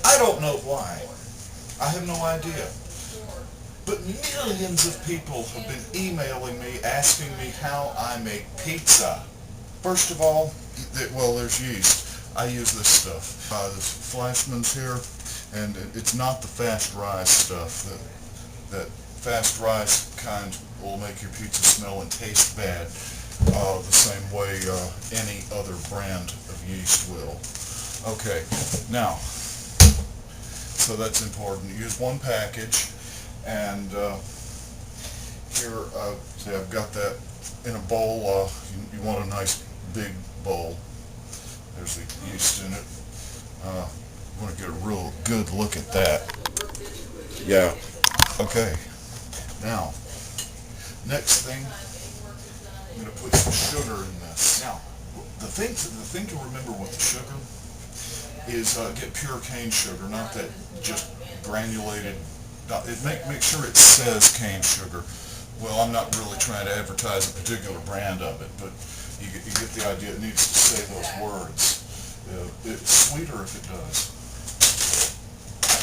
I don't know why. I have no idea. But millions of people have been emailing me asking me how I make pizza. First of all, well, there's yeast. I use this stuff. This Flashman's here, and it's not the fast rise stuff. That fast rise kind will make your pizza smell and taste bad, the same way any other brand of yeast will. Okay, now, so that's important. Use one package, and here, see, I've got that in a bowl. You want a nice big bowl. There's the yeast in it. You want to get a real good look at that. Yeah. Okay. Now, next thing, I'm going to put some sugar in this. Now, the thing to remember with the sugar is get pure cane sugar, not that just granulated. Make sure it says cane sugar. Well, I'm not really trying to advertise a particular brand of it, but you get the idea. It needs to say those words. It's sweeter if it does.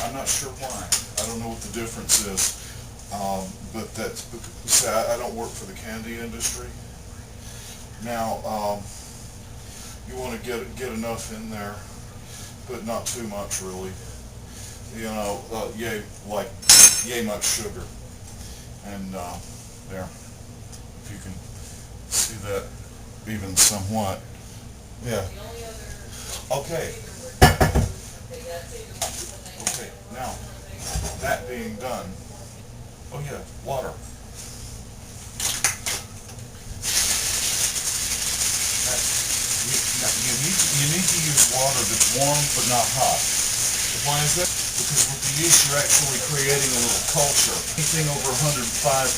I'm not sure why. I don't know what the difference is, but that's because, see, I don't work for the candy industry. Now, you want to get enough in there, but not too much, really. You know, yay much sugar. And there, if you can see that even somewhat. Yeah. Okay. Okay, now, that being done, oh yeah, water. You need to use water that's warm but not hot. Why is that? Because with the yeast you're actually creating a little culture. Anything over 105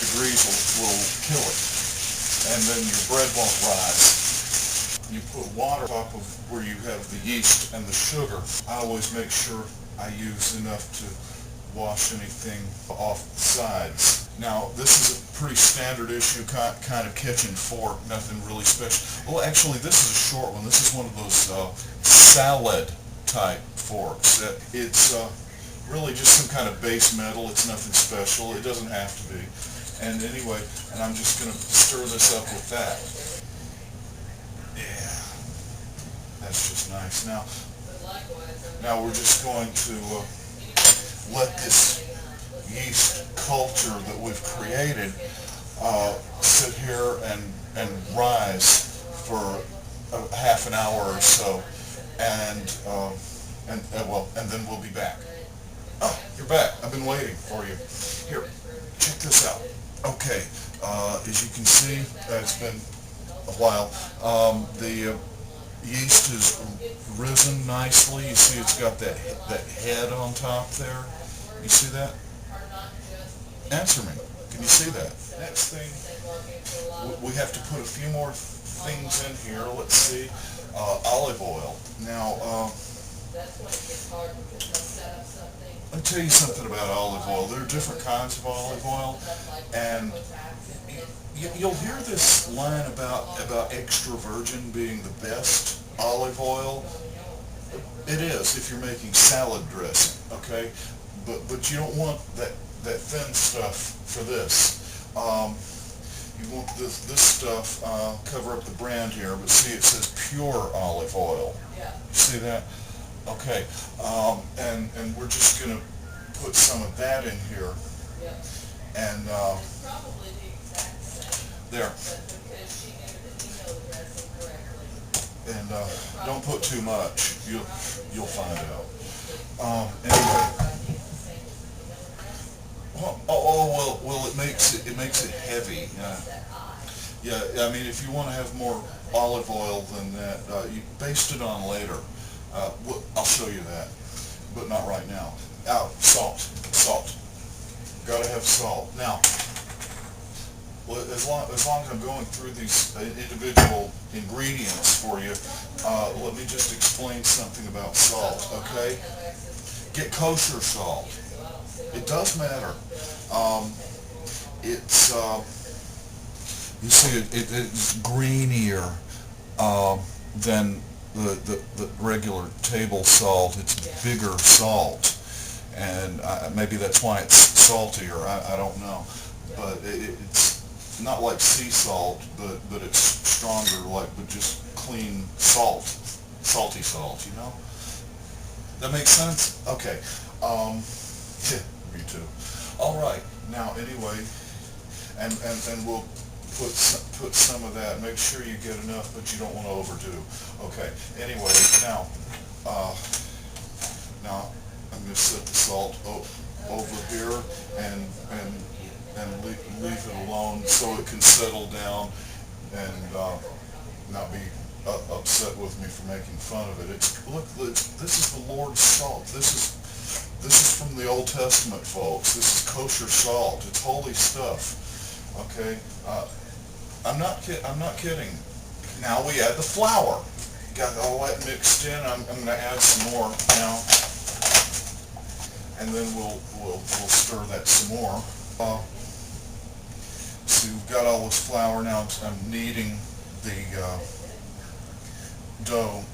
degrees will kill it, and then your bread won't rise. You put water on top of where you have the yeast and the sugar. I always make sure I use enough to wash anything off the sides. Now, this is a pretty standard issue, kind of kitchen fork, nothing really special. Well, actually, this is a short one. This is one of those salad type forks. It's really just some kind of base metal. It's nothing special. It doesn't have to be. And anyway, and I'm just going to stir this up with that. Yeah, that's just nice. Now we're just going to let this yeast culture that we've created sit here and rise for a half an hour or so, and then we'll be back. Oh, you're back. I've been waiting for you. Here, check this out. Okay, as you can see, it's been a while. The yeast has risen nicely. You see it's got that head on top there. You see that? Answer me. Can you see that? Next thing, we have to put a few more things in here. Let's see. Olive oil. Now, let me tell you something about olive oil. There are different kinds of olive oil, and you'll hear this line about extra virgin being the best olive oil. It is if you're making salad dressing, okay? But you don't want that thin stuff for this. You want this stuff, cover up the brand here, but see it says pure olive oil. You see that? Okay, and we're just going to put some of that in here, and there. And don't put too much. You'll find out. Anyway. Well, it makes it heavy. Yeah. I mean, if you want to have more olive oil than that, you baste it on later. I'll show you that, but not right now. Salt. Gotta have salt. Now, as long as I'm going through these individual ingredients for you, let me just explain something about salt. Okay, get kosher salt. It does matter. It's you see, it's greenier than the regular table salt. It's bigger salt, and maybe that's why it's saltier. I don't know, but it's not like sea salt, but it's stronger, like with just clean salt, salty salt. You know? That makes sense? Okay. Yeah, me too. All right. Now, anyway, and we'll put some of that. Make sure you get enough, but you don't want to overdo. Okay. Anyway, uh, now I'm going to set the salt over here and leave it alone so it can settle down and not be upset with me for making fun of it. This is the Lord's salt. This is from the Old Testament, folks. This is kosher salt. It's holy stuff. Okay, I'm not kidding. Now we add the flour. Got all that mixed in. I'm going to add some more now, and then we'll stir that some more. See, we've got all this flour now. I'm kneading the dough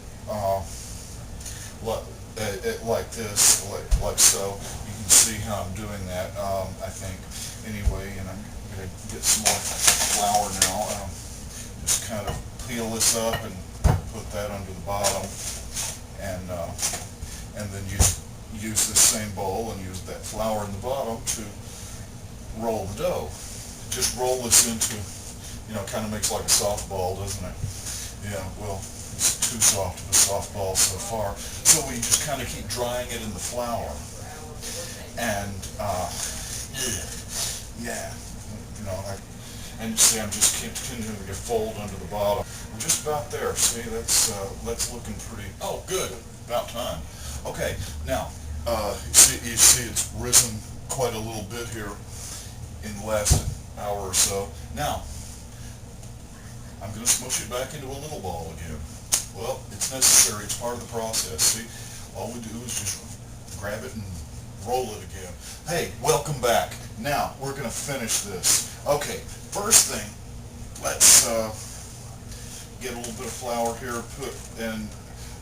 like this, like so. You can see how I'm doing that, I think, anyway, and I'm going to get some more flour now. Just kind of peel this up and put that under the bottom, and then use this same bowl and use that flour in the bottom to roll the dough. Just roll this into, kind of makes like a softball, doesn't it? Yeah, well, it's too soft of a softball so far. So we just kind of keep drying it in the flour. And, yeah, and see, I'm just continuing to fold under the bottom. We're just about there. See, that's looking pretty, oh, good, about time. Okay, now, you see it's risen quite a little bit here in the last hour or so. Now, I'm going to smush it back into a little ball again. Well, it's necessary. It's part of the process. See, all we do is just grab it and roll it again. Hey, welcome back. Now, we're going to finish this. Okay, first thing, let's get a little bit of flour here.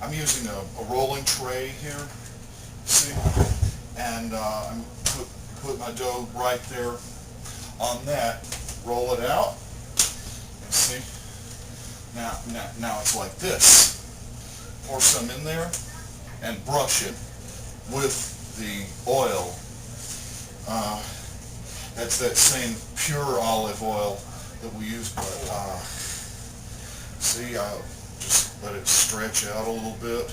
I'm using a rolling tray here. See, and I'm put my dough right there on that. Roll it out. See. Now it's like this. Pour some in there and brush it with the oil. That's that same pure olive oil that we use, but see, just let it stretch out a little bit.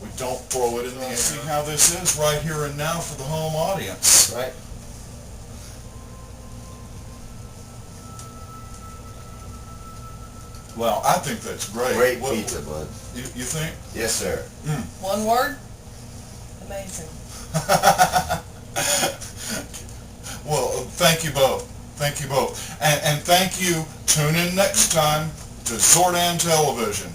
We don't throw it in there. See how this is right here and now for the home audience. Right. Well, I think that's great. Great pizza, bud. You think? Yes, sir. One word? Amazing. Well, thank you both. Thank you both. And thank you. Tune in next time to Zordaan Television.